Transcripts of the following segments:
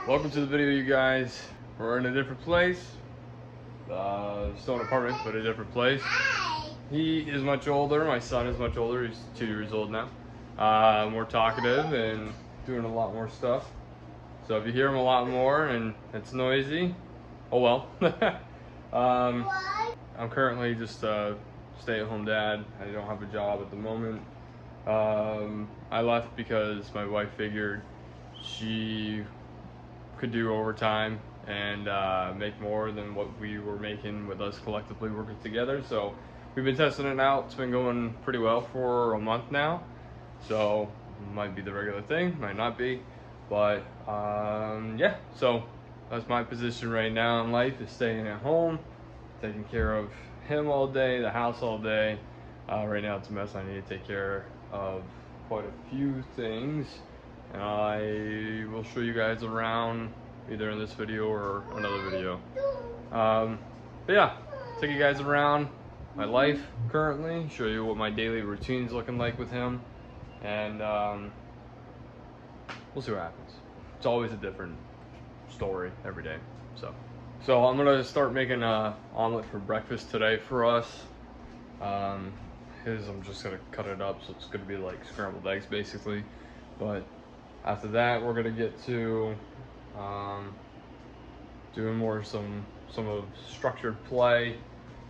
Welcome to the video, you guys. We're in a different place. Still an apartment, but a different place. He is much older. My son is much older. He's 2 years old now. More talkative and doing a lot more stuff. So if you hear him a lot more and it's noisy, oh well. I'm currently just a stay-at-home dad. I don't have a job at the moment. I left because my wife figured she could do overtime and make more than what we were making with us collectively working together. So we've been testing it out. It's been going pretty well for a month now. So might be the regular thing, might not be, but yeah. So that's my position right now in life, is staying at home, taking care of him all day, the house all day. Right now it's a mess. I need to take care of quite a few things, and I will show you guys around either in this video or another video. But yeah, take you guys around my life currently, show you what my daily routine's looking like with him, and we'll see what happens. It's always a different story every day. So I'm gonna start making a omelet for breakfast today for us. I'm just gonna cut it up, so it's gonna be like scrambled eggs basically. But after that, we're gonna get to doing more some of structured play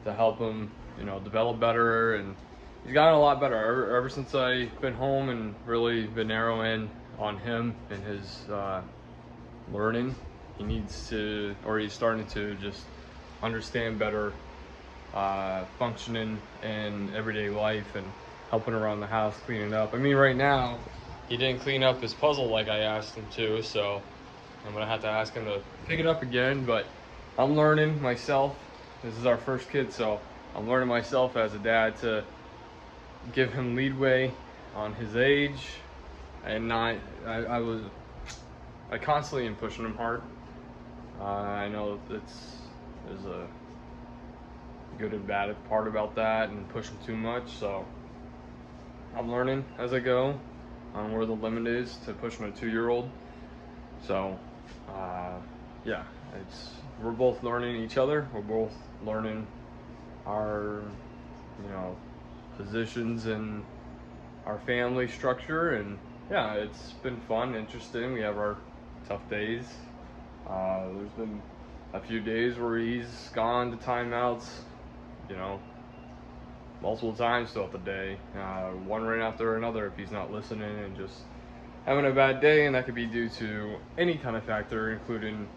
to help him, you know, develop better. And he's gotten a lot better ever since I've been home and really been narrowing on him and his learning. He needs to, or he's starting to just understand better functioning in everyday life and helping around the house, cleaning up. I mean, right now he didn't clean up his puzzle like I asked him to, so I'm gonna have to ask him to pick it up again. But I'm learning myself. This is our first kid, so I'm learning myself as a dad to give him leadway on his age, and not I constantly am pushing him hard. I know there's a good and bad part about that, and pushing too much. So I'm learning as I go on where the limit is to pushing a 2-year-old. So yeah, we're both learning each other. We're both learning our, you know, positions in our family structure, and yeah, it's been fun, interesting. We have our tough days. There's been a few days where he's gone to timeouts, you know, multiple times throughout the day, one right after another if he's not listening and just having a bad day. And that could be due to any kind of factor, including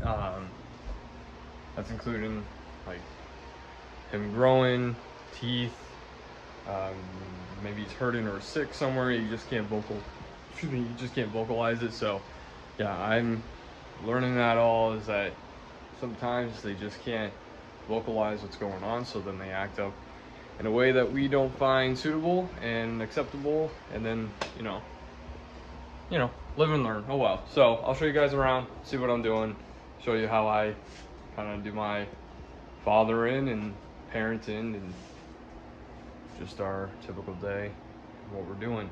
that's including like him growing teeth, maybe he's hurting or sick somewhere. You just can't vocalize it. So yeah, I'm learning that all, is that sometimes they just can't vocalize what's going on, so then they act up in a way that we don't find suitable and acceptable, and then you know live and learn. Oh well. So I'll show you guys around, see what I'm doing, show you how I kind of do my fathering and parenting and just our typical day, what we're doing.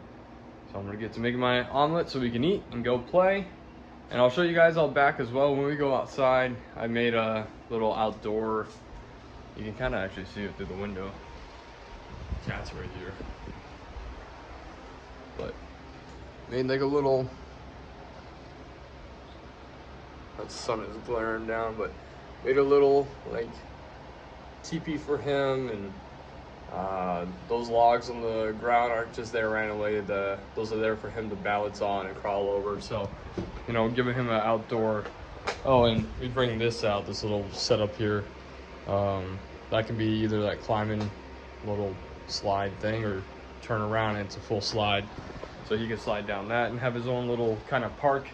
So I'm gonna get to making my omelet so we can eat and go play. And I'll show you guys all back as well when we go outside. I made a little outdoor, you can kind of actually see it through the window. Cat's right here. But made like a little, that sun is glaring down, but made a little like teepee for him. And those logs on the ground aren't just there randomly. Those are there for him to balance on and crawl over. So, you know, giving him an outdoor. Oh, and we bring this out, this little setup here. That can be either that climbing little slide thing, or turn around and it's a full slide. So he can slide down that and have his own little kind of park,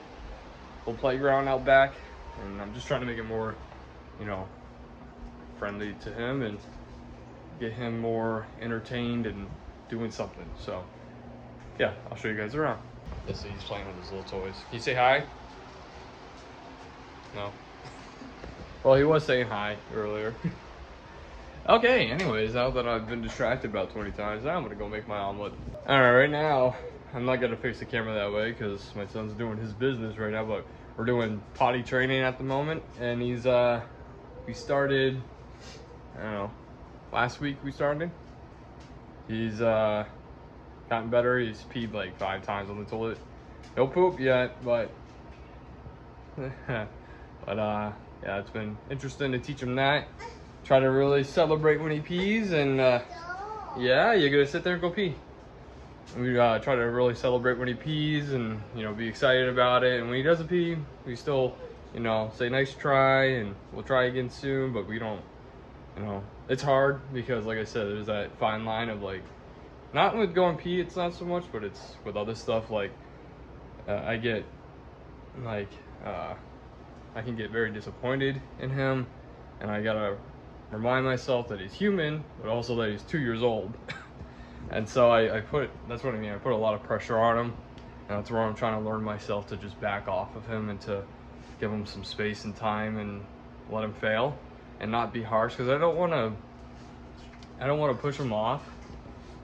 little playground out back. And I'm just trying to make it more, you know, friendly to him and get him more entertained and doing something. So yeah, I'll show you guys around. He's playing with his little toys. Can you say hi? No? Well, he was saying hi earlier. Okay, anyways, now that I've been distracted about 20 times, now I'm gonna go make my omelet. Alright, right now I'm not gonna face the camera that way because my son's doing his business right now, but we're doing potty training at the moment, and we started, I don't know, last week we started. He's gotten better. He's peed like 5 times on the toilet. No poop yet, but yeah, it's been interesting to teach him that. Try to really celebrate when he pees, and yeah, you're gonna sit there and go pee. We try to really celebrate when he pees, and be excited about it. And when he doesn't pee, we still say nice try, and we'll try again soon. But we don't, it's hard because, like I said, there's that fine line of like, not with going pee, it's not so much, but it's with other stuff. Like I get like I can get very disappointed in him, and I gotta remind myself that he's human, but also that he's 2 years old. And so that's what I mean, I put a lot of pressure on him, and that's where I'm trying to learn myself to just back off of him and to give him some space and time and let him fail and not be harsh, because I don't want to push him off.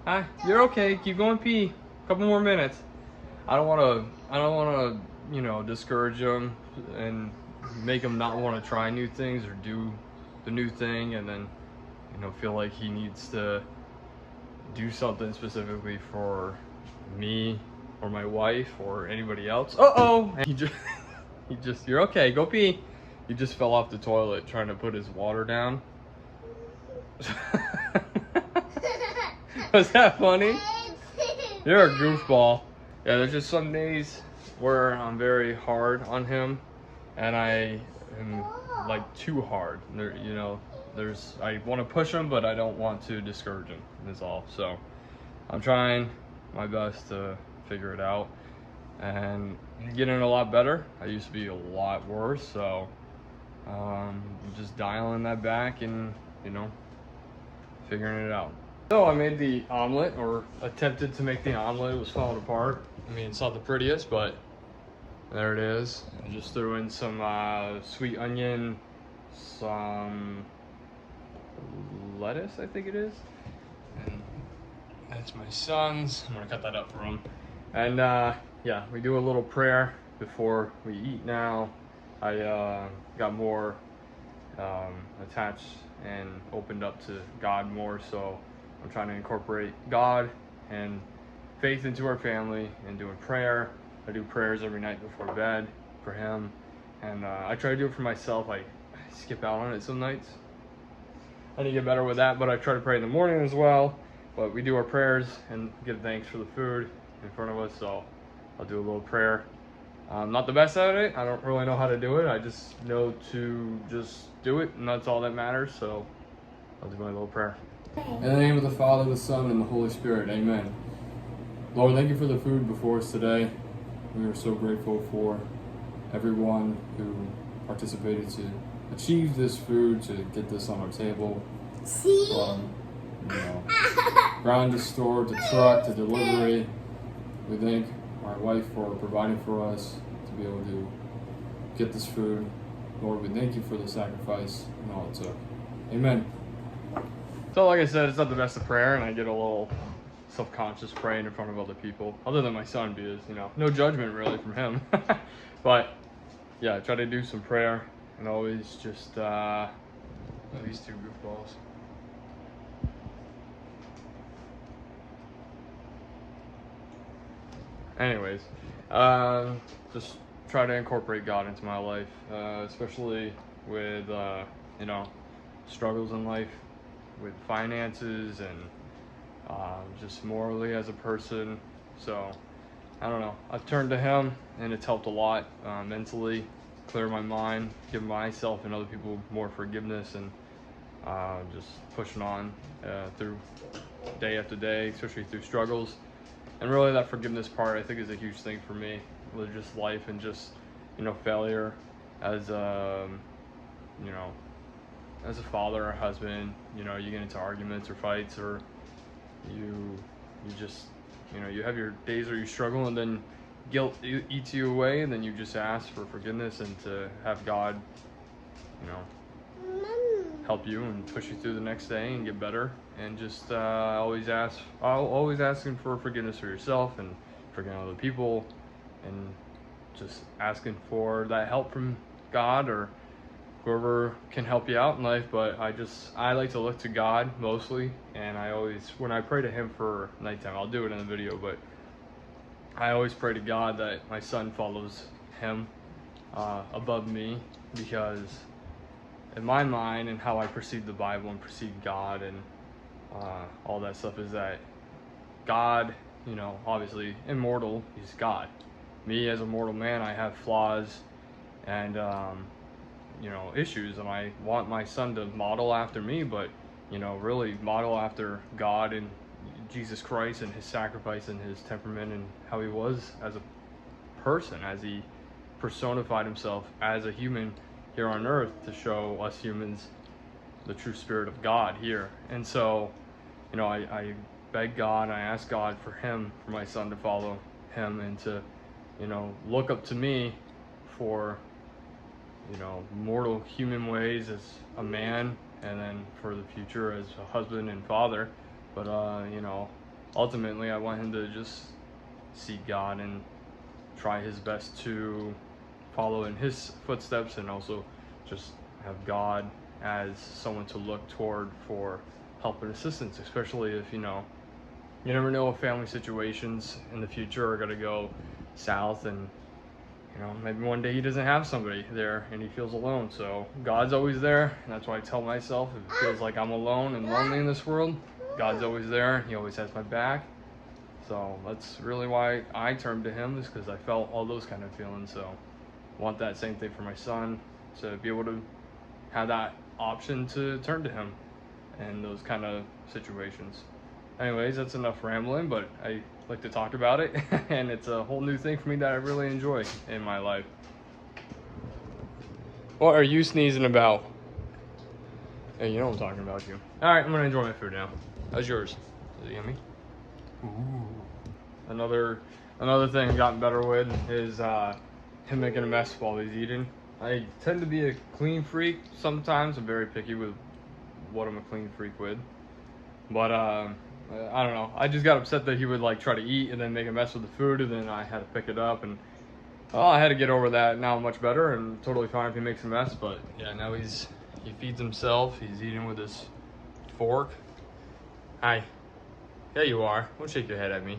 Hi, you're okay, keep going pee, a couple more minutes. I don't want to discourage him and make him not want to try new things or do the new thing, and then feel like he needs to do something specifically for me or my wife or anybody else. And he just you're okay, go pee. He just fell off the toilet trying to put his water down. Was that funny? You're a goofball. Yeah, there's just some days where I'm very hard on him, and I am like too hard. I want to push him, but I don't want to discourage him, is all. So I'm trying my best to figure it out and getting a lot better. I used to be a lot worse, so I'm just dialing that back and figuring it out. So I made the omelet, or attempted to make the omelet. It was falling apart. I mean, it's not the prettiest, but there it is. I just threw in some sweet onion, some lettuce, I think it is, and that's my son's. I'm gonna cut that up for him. And yeah, we do a little prayer before we eat now. I got more attached and opened up to God more, so I'm trying to incorporate God and faith into our family and doing prayer. I do prayers every night before bed for him, and I try to do it for myself. I skip out on it some nights. I need to get better with that, but I try to pray in the morning as well. But we do our prayers and give thanks for the food in front of us, so I'll do a little prayer. I'm not the best at it. I don't really know how to do it. I just know to just do it, and that's all that matters. So I'll do my little prayer. In the name of the Father, the Son, and the Holy Spirit, amen. Lord, thank you for the food before us today. We are so grateful for everyone who participated to achieve this food, to get this on our table. From ground to store to truck to delivery. We thank our wife for providing for us to be able to get this food. Lord, we thank you for the sacrifice and all it took. Amen. So like I said, it's not the best of prayer, and I get a little self-conscious praying in front of other people, other than my son, because no judgment really from him. But yeah, I try to do some prayer, and always just these two goofballs. Anyways, just try to incorporate God into my life, especially with struggles in life, with finances, and just morally as a person. So I don't know, I've turned to him, and it's helped a lot mentally, clear my mind, give myself and other people more forgiveness, and just pushing on through day after day, especially through struggles. And really that forgiveness part, I think, is a huge thing for me with just life and just failure as as a father or husband. You get into arguments or fights, or you just you have your days where you struggle, and then guilt eats you away, and then you just ask for forgiveness and to have God help you and push you through the next day and get better. And just always asking for forgiveness for yourself and forgetting other people, and just asking for that help from God or whoever can help you out in life. But I like to look to God mostly, and I always, when I pray to him for nighttime, I'll do it in the video, but I always pray to God that my son follows him above me, because in my mind and how I perceive the Bible and perceive God and all that stuff is that God, you know, obviously immortal, he's God. Me as a mortal man, I have flaws and you know, issues, and I want my son to model after me, but you know, really model after God and Jesus Christ and his sacrifice and his temperament and how he was as a person, as he personified himself as a human here on earth to show us humans the true spirit of God here. And so, you know, I beg God, I ask God for him, for my son to follow him and to, you know, look up to me for, you know, mortal human ways as a man, and then for the future as a husband and father. But you know, ultimately I want him to just seek God and try his best to follow in his footsteps, and also just have God as someone to look toward for help and assistance, especially if, you know, you never know if family situations in the future are going to go south, and you know, maybe one day he doesn't have somebody there and he feels alone. So God's always there, and that's why I tell myself, if it feels like I'm alone and lonely in this world, God's always there. He always has my back. So that's really why I turned to him, is because I felt all those kind of feelings. So I want that same thing for my son, to be able to have that option to turn to him in those kind of situations. Anyways, that's enough rambling, but I like to talk about it, and it's a whole new thing for me that I really enjoy in my life. What are you sneezing about? Hey, you know I'm talking about you. All right, I'm gonna enjoy my food now. How's yours? Is it yummy? Ooh. Another thing I've gotten better with is him making a mess while he's eating. I tend to be a clean freak sometimes. I'm very picky with what I'm a clean freak with. But I don't know. I just got upset that he would like try to eat and then make a mess with the food, and then I had to pick it up, and I had to get over that. Now I'm much better and totally fine if he makes a mess. But yeah, now he feeds himself. He's eating with his fork. Hi. There you are. Don't shake your head at me.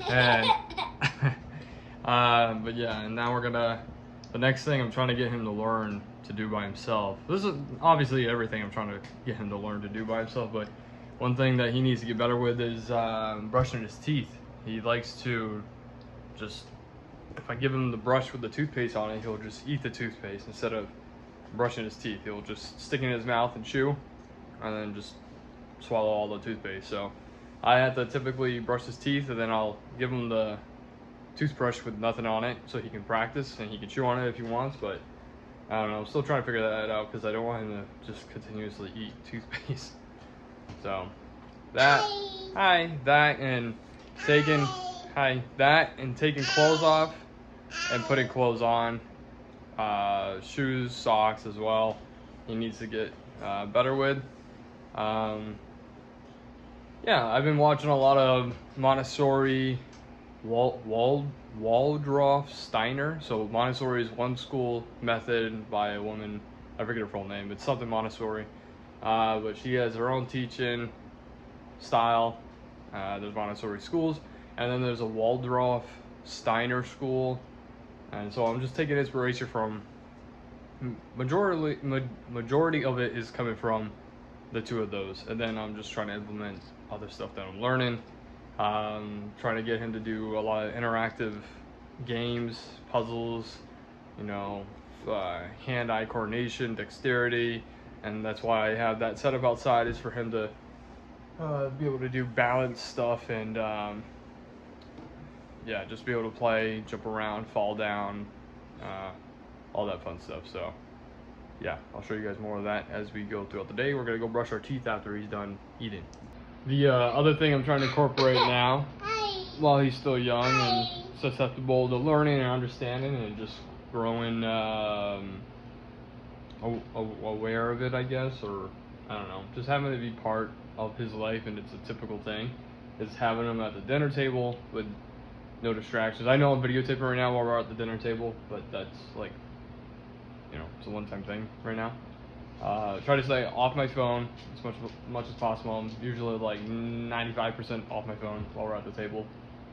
And but yeah, and now the next thing I'm trying to get him to learn to do by himself. This is obviously everything I'm trying to get him to learn to do by himself, but one thing that he needs to get better with is brushing his teeth. He likes to just, if I give him the brush with the toothpaste on it, he'll just eat the toothpaste instead of brushing his teeth. He'll just stick it in his mouth and chew, and then just swallow all the toothpaste. So I have to typically brush his teeth, and then I'll give him the toothbrush with nothing on it so he can practice, and he can chew on it if he wants. But I don't know, I'm still trying to figure that out, because I don't want him to just continuously eat toothpaste. So that, that and taking clothes off and putting clothes on, shoes, socks as well, he needs to get better with. Yeah, I've been watching a lot of Montessori, Waldorf Steiner. So Montessori is one school method by a woman, I forget her full name, but something Montessori. But she has her own teaching style. There's Montessori schools, and then there's a Waldorf Steiner school. And so I'm just taking inspiration from, majority of it is coming from the two of those, and then I'm just trying to implement other stuff that I'm learning. Trying to get him to do a lot of interactive games, puzzles, you know, hand-eye coordination, dexterity, and that's why I have that setup outside, is for him to be able to do balance stuff, and yeah, just be able to play, jump around, fall down, all that fun stuff. So yeah, I'll show you guys more of that as we go throughout the day. We're gonna go brush our teeth after he's done eating. The other thing I'm trying to incorporate now, while he's still young and susceptible to learning and understanding and just growing aware of it, I guess, or I don't know, just having it be part of his life, and it's a typical thing, is having them at the dinner table with no distractions. I know I'm videotaping right now while we're at the dinner table, but that's like, you know, it's a one-time thing right now. Try to stay off my phone as much as possible. I'm usually like 95% off my phone while we're at the table,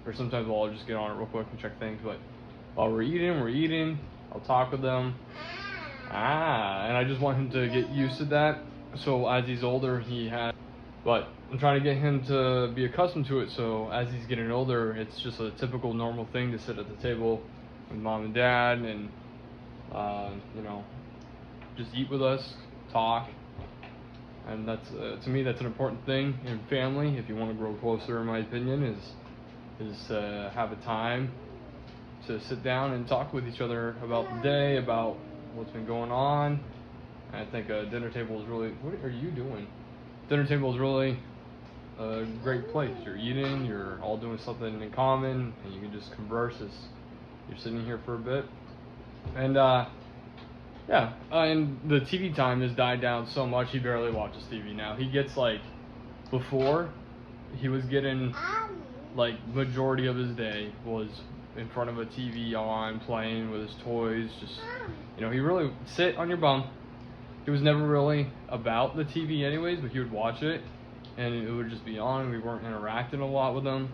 or sometimes I'll just get on it real quick and check things. But while we're eating. I'll talk with them. And I just want him to get used to that. So as he's older, but I'm trying to get him to be accustomed to it. So as he's getting older, it's just a typical normal thing to sit at the table with mom and dad and, you know, just eat with us, talk. And that's, to me, that's an important thing in family. If you want to grow closer, in my opinion, is have a time to sit down and talk with each other about the day, about what's been going on. And I think a dinner table is really, what are you doing? Dinner table is really a great place. You're eating, you're all doing something in common, and you can just converse as you're sitting here for a bit. And yeah, and the TV time has died down so much, he barely watches TV now. He gets like, before, he was getting, like, majority of his day was in front of a TV on, playing with his toys, just, you know, he really sit on your bum. He was never really about the TV anyways, but he would watch it, and it would just be on. We weren't interacting a lot with him,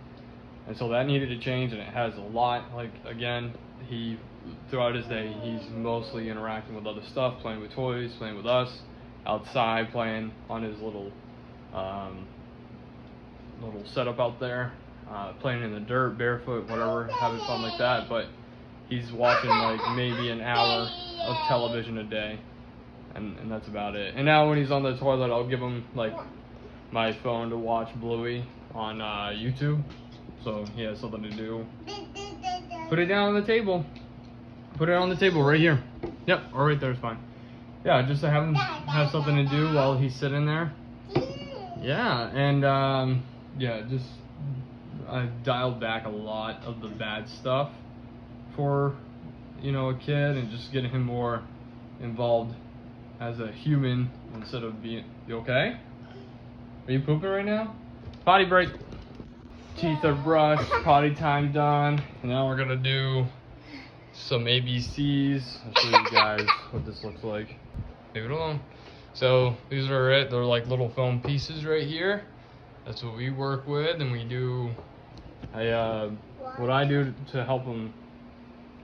and so that needed to change, and it has a lot. Like, again, throughout his day, he's mostly interacting with other stuff, playing with toys, playing with us, outside, playing on his little setup out there, playing in the dirt, barefoot, whatever, having fun like that. But he's watching like maybe an hour of television a day, and that's about it. And now when he's on the toilet, I'll give him like my phone to watch Bluey on YouTube, so he has something to do. Put it down on the table. Put it on the table right here. Yep, or right there is fine. Yeah, just to have him have something to do while he's sitting there. Yeah, and yeah, just I've dialed back a lot of the bad stuff for, you know, a kid, and just getting him more involved as a human instead of being. You okay? Are you pooping right now? Potty break. Teeth are brushed, potty time done. And now we're gonna do some ABCs. I'll show you guys what this looks like. Leave it alone. So these are it. They're like little foam pieces right here. That's what we work with, and we do. What I do to help them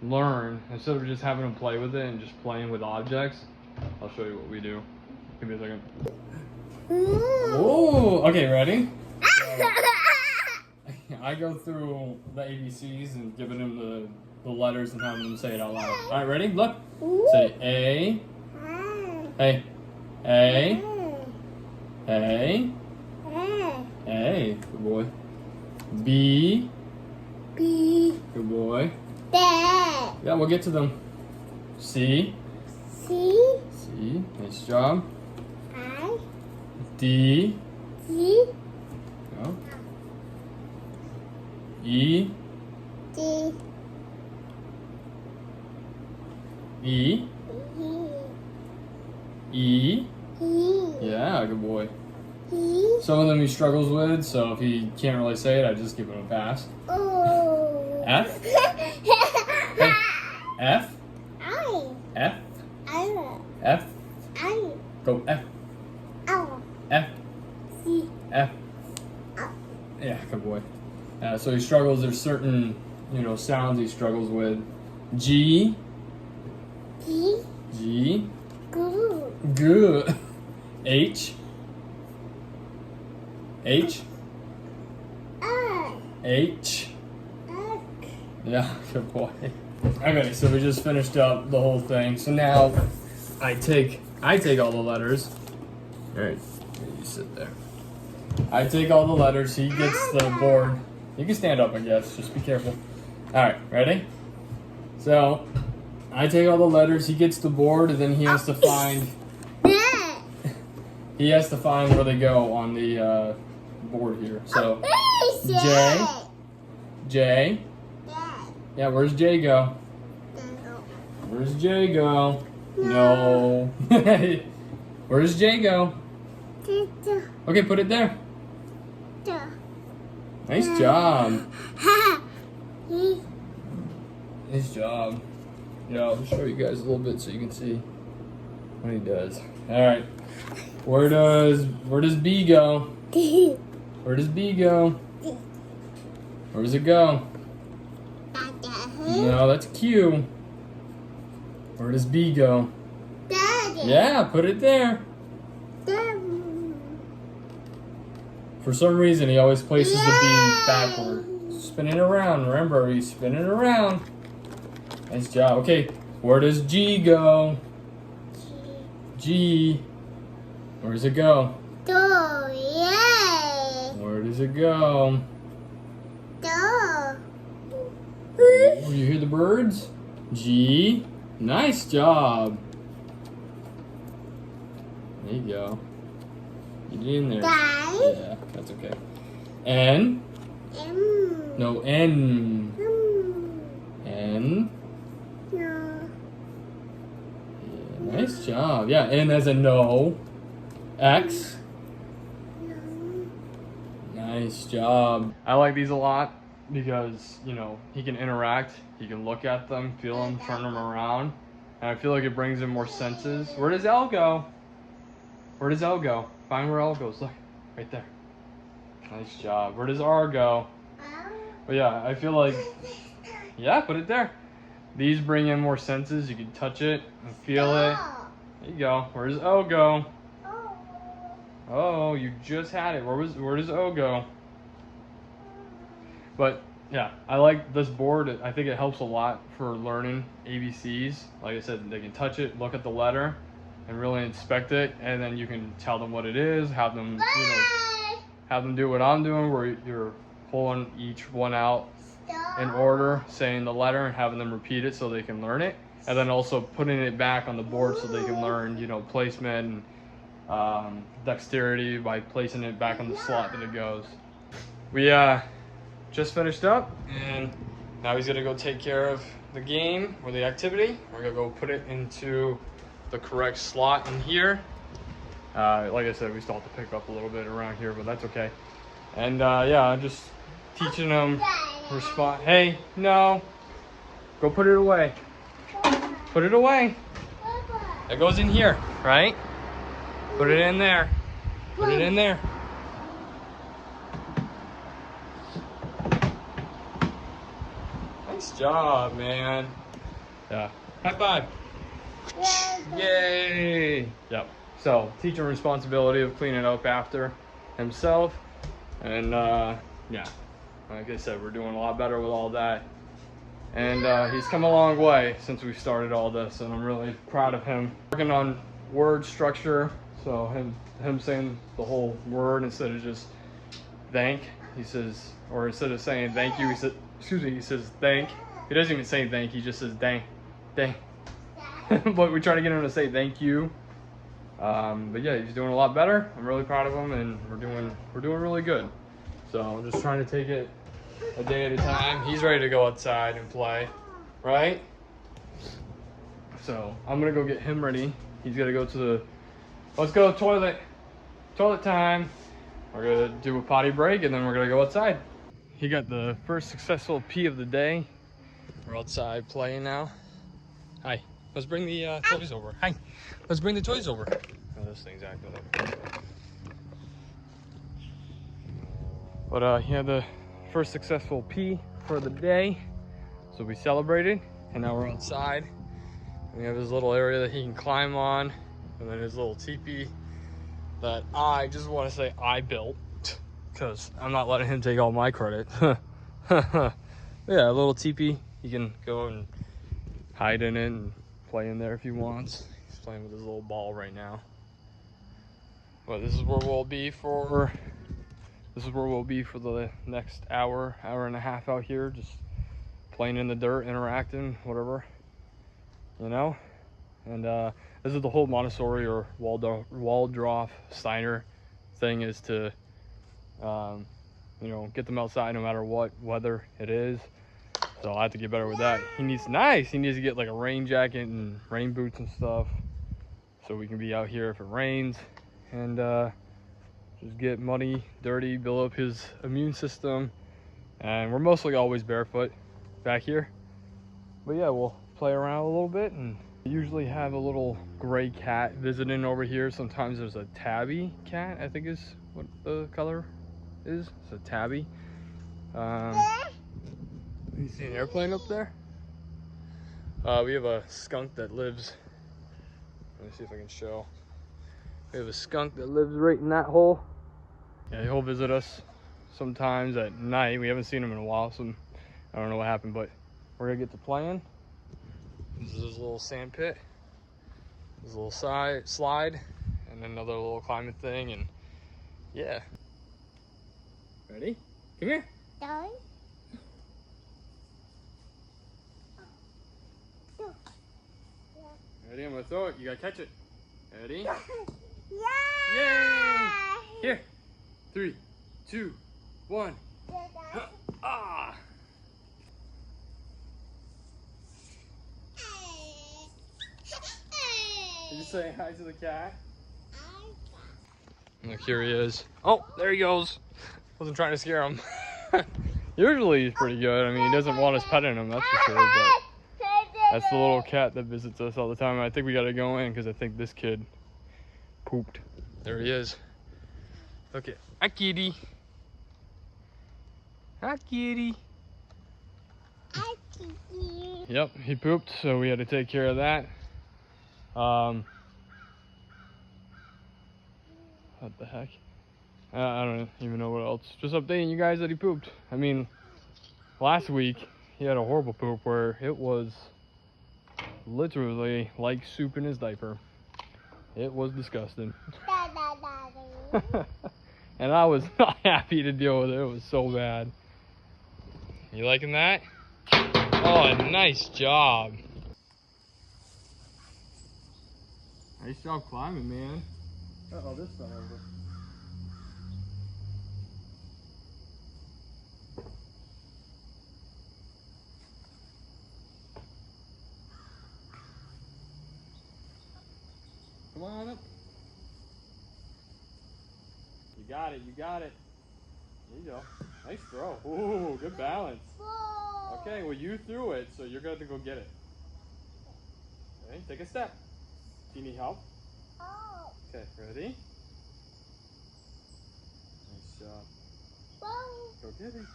learn, instead of just having them play with it and just playing with objects, I'll show you what we do. Give me a second. Oh, okay, ready? So, I go through the ABCs and giving them the letters and having them say it out loud. All right, ready? Look. Say A. A. A. A. A. Good boy. B. B. Good boy. Dad. Yeah, we'll get to them. C. C. C. Nice job. I. D. D. Go. E. D. E. E. E. E. Yeah, good boy. E. Some of them he struggles with, so if he can't really say it, I just give him a pass. Oh. F. Hey. F. I. F. I. F. I. Go F. O. F. C. F. Yeah, good boy. So he struggles. There's certain, you know, sounds he struggles with. G. G. G. Goo. Good. H. H. H. Yeah, good boy. Okay, so we just finished up the whole thing. So now I take all the letters. All right, you sit there. I take all the letters. He gets the board. You can stand up, I guess. Just be careful. All right, ready? So I take all the letters. He gets the board, and then he has to find. He has to find where they go on the board here. So J. J. Yeah, where's J go? Where's J go? No. Where's J go? Okay, put it there. Nice job. G. Nice job. Yeah, I'll show you guys a little bit so you can see what he does. All right. Where does B go? Where does B go? Where does it go? No, that's Q. Where does B go? Yeah, put it there. For some reason, he always places the B backward. Spinning around. Remember, he's spinning around. Nice job. Okay, where does G go? G. Where does it go? Where does it go? Oh, you hear the birds? G. Nice job. There you go. Get it in there. Yeah, that's okay. N. No, N. N. Yeah, nice job. Yeah, N as a no. X. Nice job. I like these a lot because, you know, he can interact. He can look at them, feel them, turn them around. And I feel like it brings in more senses. Where does L go? Where does L go? Find where L goes. Look, right there. Nice job. Where does R go? But yeah, I feel like, yeah, put it there. These bring in more senses. You can touch it and feel it. There you go. Where does O go? Oh, you just had it. Where does O go? But yeah, I like this board. I think it helps a lot for learning ABCs. Like I said, they can touch it, look at the letter, and really inspect it, and then you can tell them what it is, have them, you know, have them do what I'm doing, where you're pulling each one out in order, saying the letter, and having them repeat it so they can learn it, and then also putting it back on the board so they can learn, you know, placement and dexterity by placing it back on the slot that it goes. We just finished up, and now he's gonna go take care of the game or the activity. We're gonna go put it into the correct slot in here. Like I said, we still have to pick up a little bit around here, but that's okay. And yeah, I'm just teaching them respond. Hey, no, go put it away. Put it away. It goes in here, right? Put it in there. Put it in there. Nice job, man. Yeah. High five. Yay. Yep. So, teaching responsibility of cleaning up after himself. And yeah, like I said, we're doing a lot better with all that. And he's come a long way since we started all this, and I'm really proud of him. Working on word structure, so him saying the whole word instead of just thank. He says, or instead of saying thank you, he said, excuse me, he says thank. He doesn't even say thank, he just says dang, dang. But we try to get him to say thank you. But yeah, he's doing a lot better. I'm really proud of him, and we're doing really good. So I'm just trying to take it a day at a time. He's ready to go outside and play, right? So I'm gonna go get him ready. He's gonna go to the, let's go toilet time. We're gonna do a potty break, and then we're gonna go outside. He got the first successful pee of the day. We're outside playing now. Hi, let's bring the toys over. Hi, let's bring the toys over. Oh, this thing's acting up. But he had the first successful pee for the day, so we celebrated, and now we're outside. We have his little area that he can climb on, and then his little teepee that I just want to say I built, because I'm not letting him take all my credit. Yeah, a little teepee. He can go and hide in it and play in there if he wants. He's playing with his little ball right now. But this is where we'll be for the next hour and a half out here, just playing in the dirt, interacting, whatever, you know. And this is the whole Montessori or Waldorf Steiner thing, is to you know, get them outside no matter what weather it is. So I have to get better with that. He needs to get like a rain jacket and rain boots and stuff, so we can be out here if it rains, and just get muddy, dirty, build up his immune system. And we're mostly always barefoot back here. But yeah, we'll play around a little bit, and we usually have a little gray cat visiting over here. Sometimes there's a tabby cat, I think is what the color is. It's a tabby. You see an airplane up there? We have a skunk that lives, let me see if I can show. We have a skunk that lives right in that hole. Yeah, he'll visit us sometimes at night. We haven't seen him in a while, so I don't know what happened, but we're gonna get to playing. This is his little sand pit. His little slide, and another little climbing thing, and yeah. Ready? Come here. Sorry. Ready? I'm gonna throw it. You gotta catch it. Ready? Yeah. Yay! Here. 3, 2, 1. Ah! Did you say hi to the cat? Look, here he is. Oh, there he goes. Wasn't trying to scare him. Usually he's pretty good. I mean, he doesn't want us petting him, that's for sure. But that's the little cat that visits us all the time. I think we gotta go in because I think this kid pooped. There he is. Look at, hi kitty. Hi kitty. Hi, Kiki. Yep, he pooped, so we had to take care of that. What the heck? I don't even know what else. Just updating you guys that he pooped. I mean, last week he had a horrible poop where it was literally like soup in his diaper. It was disgusting. And I was not happy to deal with it. It was so bad. You liking that? Oh, nice job. Nice job climbing, man. Uh-oh, this fell over. Come on up. You got it, you got it. There you go. Nice throw. Ooh, good balance. Okay, well you threw it, so you're going to go get it. Okay, take a step. Do you need help? Oh. Okay, ready? Nice job. Go get it.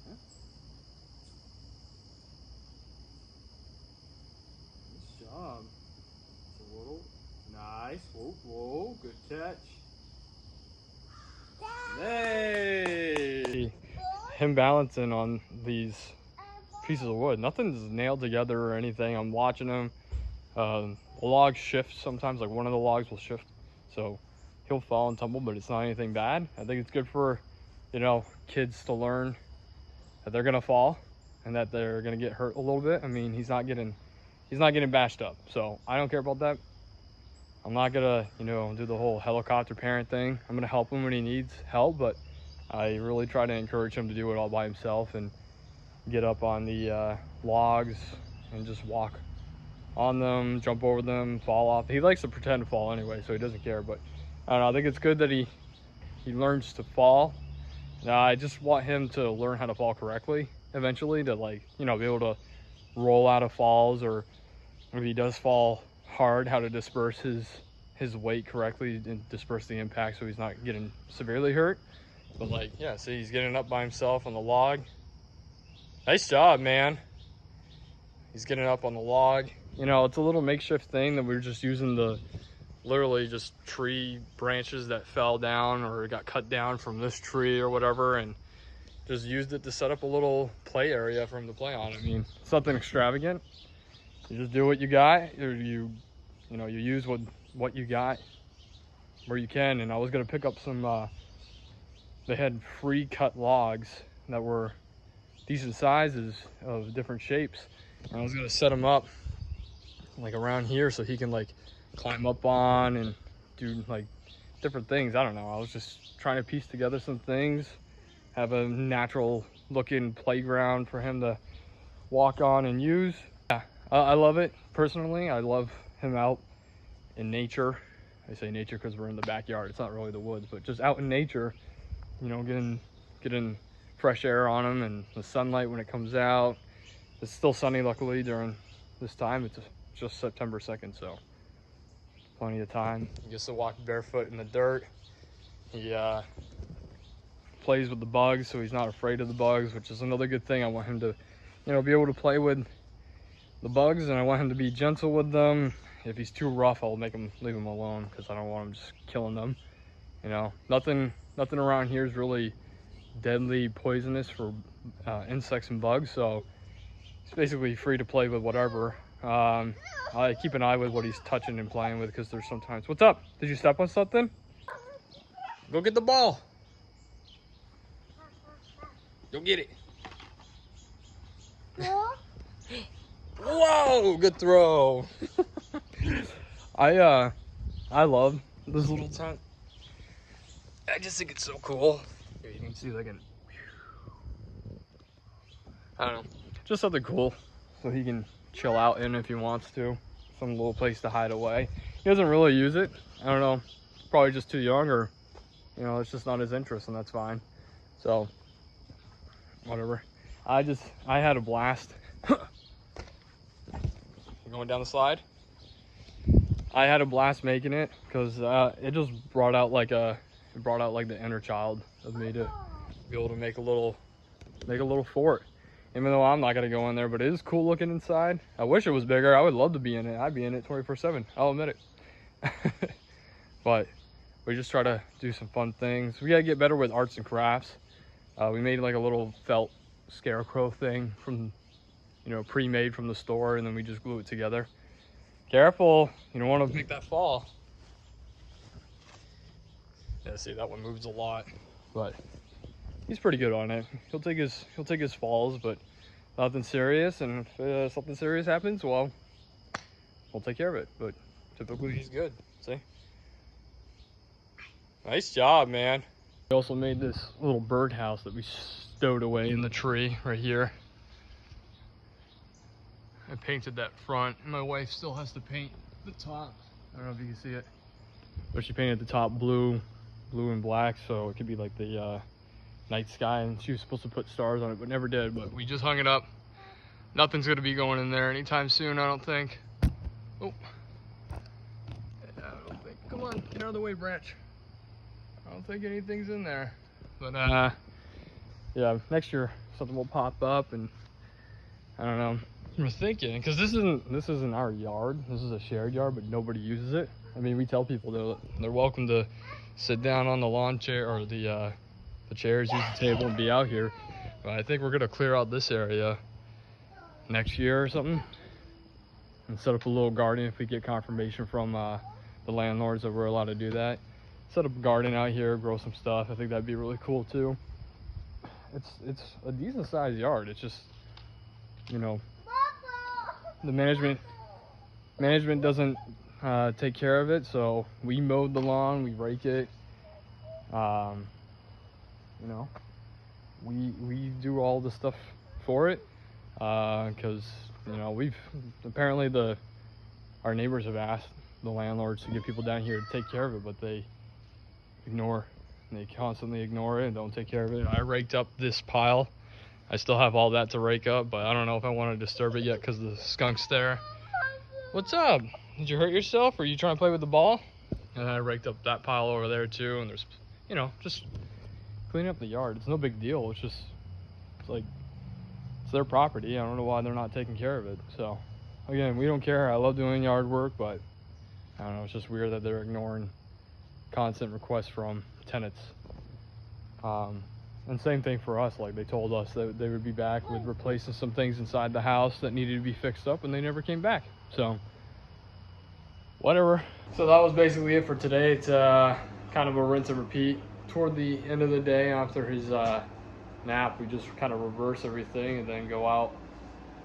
Huh? Nice job. It's a little nice. Whoa, whoa, good catch. Hey! Him balancing on these pieces of wood. Nothing's nailed together or anything. I'm watching him. The logs shift sometimes, like one of the logs will shift. So he'll fall and tumble, but it's not anything bad. I think it's good for, you know, kids to learn that they're gonna fall and that they're gonna get hurt a little bit. I mean, he's not getting bashed up. So I don't care about that. I'm not gonna, you know, do the whole helicopter parent thing. I'm gonna help him when he needs help, but I really try to encourage him to do it all by himself and get up on the logs and just walk on them, jump over them, fall off. He likes to pretend to fall anyway, so he doesn't care. But I don't know, I think it's good that he learns to fall. I just want him to learn how to fall correctly eventually, to, like, you know, be able to roll out of falls, or if he does fall hard, how to disperse his weight correctly and disperse the impact so he's not getting severely hurt. But, like, yeah, see, he's getting up by himself on the log. Nice job, man. He's getting up on the log. You know, it's a little makeshift thing that we're just using the literally just tree branches that fell down or got cut down from this tree or whatever, and just used it to set up a little play area for him to play on. I mean, it's nothing extravagant. You just do what you got, or you know, you use what you got where you can. And I was gonna pick up some, they had free cut logs that were decent sizes of different shapes. And I was gonna set them up like around here so he can, like, climb up on and do, like, different things. I don't know. I was just trying to piece together some things, have a natural looking playground for him to walk on and use. Yeah, I love it personally. I love him out in nature. I say nature because we're in the backyard. It's not really the woods, but just out in nature, you know, getting fresh air on them and the sunlight when it comes out. It's still sunny, luckily, during this time. It's just September 2nd, so plenty of time. He gets to walk barefoot in the dirt. He plays with the bugs, so he's not afraid of the bugs, which is another good thing. I want him to, you know, be able to play with the bugs, and I want him to be gentle with them. If he's too rough, I'll leave him alone, because I don't want him just killing them. You know, nothing around here is really deadly poisonous for insects and bugs, so he's basically free to play with whatever. I keep an eye with what he's touching and playing with, because there's sometimes... What's up? Did you step on something? Go get the ball. Go get it. Whoa, good throw. I love this little tent. I just think it's so cool. Here, you can see like I don't know, just something cool so he can chill out in if he wants to. Some little place to hide away. He doesn't really use it. I don't know, probably just too young, or you know, it's just not his interest, and that's fine. So whatever. I had a blast. Going down the slide. I had a blast making it, because it just brought out like the inner child of me to be able to make a little fort. Even though I'm not gonna go in there, but it is cool looking inside. I wish it was bigger. I would love to be in it. I'd be in it 24/7. I'll admit it. But we just try to do some fun things. We gotta get better with arts and crafts. We made like a little felt scarecrow thing from, you know, pre-made from the store, and then we just glue it together. Careful, you don't want to make that fall. Yeah, see, that one moves a lot, but he's pretty good on it. He'll take his falls, but nothing serious. And if something serious happens, well, we'll take care of it. But typically he's good. See, nice job, man. We also made this little birdhouse that we stowed away in the tree right here. I painted that front. My wife still has to paint the top. I don't know if you can see it, but she painted the top blue and black, so it could be like the night sky, and she was supposed to put stars on it, but never did. But we just hung it up. Nothing's gonna be going in there anytime soon, I don't think. Oh, I don't think. Come on, get out of the way, Branch. I don't think anything's in there. But yeah, next year something will pop up, and I don't know. We're thinking, because this isn't our yard. This is a shared yard, but nobody uses it. I mean, we tell people they're welcome to sit down on the lawn chair or the chairs, use the table, and be out here. But I think we're gonna clear out this area next year or something, and set up a little garden if we get confirmation from the landlords that we're allowed to do that. Set up a garden out here, grow some stuff. I think that'd be really cool too. It's a decent sized yard. It's just, you know, the management doesn't take care of it, so we mowed the lawn, we rake it, you know, we do all the stuff for it, because you know, apparently our neighbors have asked the landlords to get people down here to take care of it, but they constantly ignore it and don't take care of it. I raked up this pile. I still have all that to rake up, but I don't know if I want to disturb it yet because the skunk's there. What's up? Did you hurt yourself, or are you trying to play with the ball? And I raked up that pile over there too, and there's, you know, just cleaning up the yard. It's no big deal. It's like, it's their property. I don't know why they're not taking care of it. So again, we don't care. I love doing yard work, but I don't know, it's just weird that they're ignoring constant requests from tenants. And same thing for us. Like, they told us that they would be back with replacing some things inside the house that needed to be fixed up, and they never came back. So whatever. So that was basically it for today. It's kind of a rinse and repeat. Toward the end of the day, after his nap, we just kind of reverse everything and then go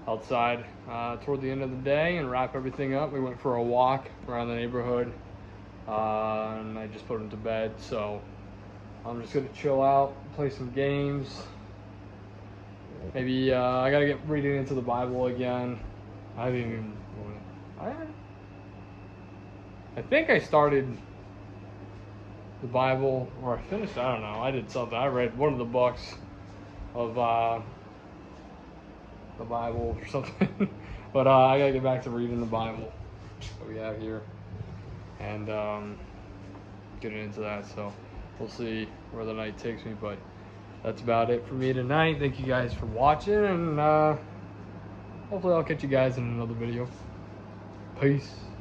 outside toward the end of the day and wrap everything up. We went for a walk around the neighborhood, and I just put him to bed. So I'm just gonna chill out, play some games. Maybe I gotta get reading into the Bible again. I think I started the Bible, or I finished, I don't know, I did something. I read one of the books of the Bible or something. But I gotta get back to reading the Bible that we have here and getting into that. So we'll see where the night takes me, but that's about it for me tonight. Thank you guys for watching, and hopefully I'll catch you guys in another video. Peace.